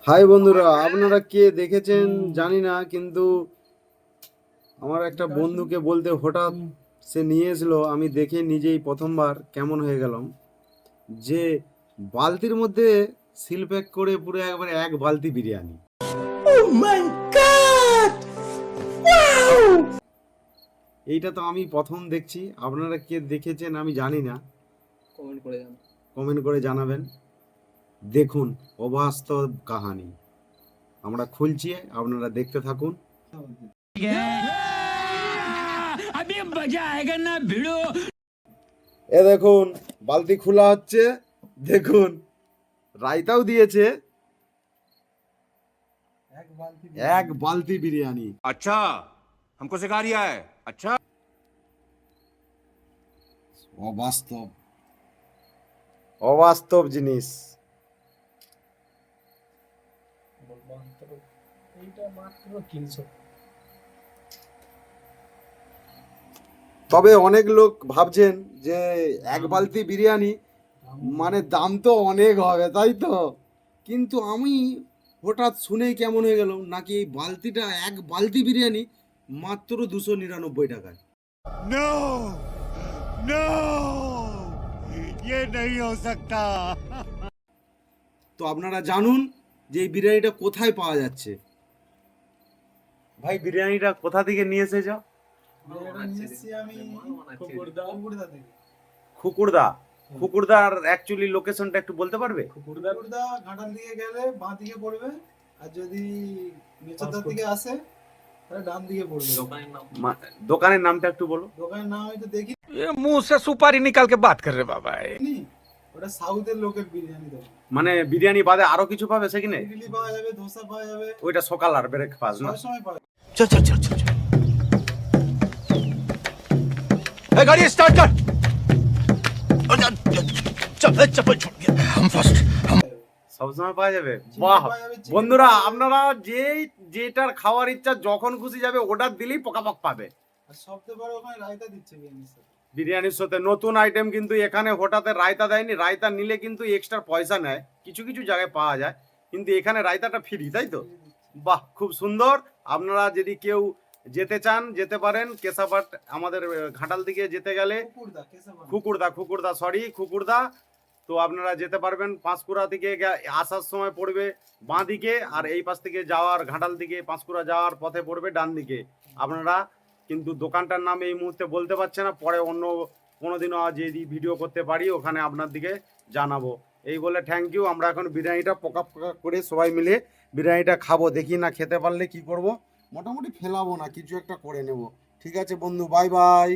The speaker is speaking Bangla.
হাই বন্ধুরা, আপনারা কে দেখেছেন জানি না, কিন্তু আমার একটা বন্ধুকে বলতে হঠাৎ সে নিয়ে এসলো, আমি দেখে নিজেই প্রথমবার কেমন হয়ে গেলাম যে বালতির মধ্যে সিল প্যাক করে পুরো একবারে এক বালতি বিরিয়ানি। এইটা তো আমি প্রথম দেখছি, আপনারা কে দেখেছেন আমি জানি না, কমেন্ট করে জানাবেন। দেখুন অবাস্তব কাহিনী আমরা খুলছি, আপনারা দেখতে থাকুন। এ দেখুন বালতি খোলা হচ্ছে, দেখুন রায়তাও দিয়েছে, এক বালতি বিরিয়ানি। अच्छा हमको सिखा रिया है। अच्छा অবাস্তব অবাস্তব জিনিস। তবে অনেক লোক ভাবছেন যে এক বালতি বিরিয়ানি মানে দাম তো অনেক হবে, তাই তো? কিন্তু আমি হঠাৎ শুনেই কেমন হয়ে গেল, নাকি এই বালতিটা এক বালতি বিরিয়ানি মাত্র 299 টাকায়। नो नो ये नहीं हो सकता। তো আপনারা জানুন যে এই বিরিয়ানিটা কোথায় পাওয়া যাচ্ছে। ভাই বিরিয়ানিটা কোথা থেকে নিয়ে এসেছো? খুকুরদা। খুকুরদার অ্যাকচুয়ালি লোকেশনটা একটু বলতে পারবে? খুকুরদা ঘাটাল দিকে গেলে বাঁ দিকে পড়বে, আর যদি মেচেদার দিকে আসে তাহলে ডান দিকে পড়বে। দোকানের নামটা একটু বলো। দোকানের নাম হয়তো দেখি ये मुंह से सुपारी निकाल के बात कर रहे बाबा है। নি, ওটা সাউথের লোকের বিরিয়ানি দোকান। মানে বিরিয়ানি বাদে আরো কিছু পাবে সেখানে? ইডলি পাওয়া যাবে, ধোসা পাওয়া যাবে, ওইটা সকাল আর ব্রেকফাস্ট না? সব সময় পাওয়া যাবে। चल चल चल चल ए गाड़ी स्टार्ट कर। चल चप्पल छोड़ गया हम फर्स्ट हम সবসময় পাওয়া যাবে। চিকেন বাহ পাওয়া যাবে, চিকেন বন্ধুরা, পাওয়া যাবে। আপনারা যেটার খাওয়ার ইচ্ছা যখন খুশি যাবে অর্ডার দিলেই পকাপক পাবে। আর সবথেকে বড় ওখানে রায়তা দিচ্ছে বিরিয়ানির সাথে। বিরিয়ানির সাথে নতুন আইটেম, কিন্তু এখানে হঠাৎ রায়তা দেয়নি। রায়তা নিলে কিন্তু এক্সট্রা পয়সা নেয়, কিছু কিছু জায়গায় পাওয়া যায়, কিন্তু এখানে রায়তাটা ফ্রি, তাই তো? বাহ, খুব সুন্দর। আপনারা যদি কেউ যেতে চান যেতে পারেন। কেশাপাট আমাদের ঘাটাল দিকে যেতে গেলে খুকুরদা কেশব খুকুরদা তো আপনারা যেতে পারবেন। পাঁশকুড়া থেকে আসার সময় পড়বে বাঁ দিকে, আর এই পাশ থেকে যাওয়ার ঘাটাল দিকে পাঁশকুড়া যাওয়ার পথে পড়বে ডান দিকে। আপনারা কিন্তু দোকানটার নাম এই মুহূর্তে বলতে পারছে না, পরে অন্য কোনোদিনও যদি ভিডিও করতে পারি ওখানে আপনার দিকে জানাবো। এই বলে থ্যাংক ইউ। আমরা এখন বিরিয়ানিটা পকা করে সবাই মিলে বিরিয়ানিটা খাবো। দেখি না খেতে পারলে কি করব, মোটামুটি ফেলাবো না, কিছু একটা করে নেব। ঠিক আছে বন্ধু, বাই বাই।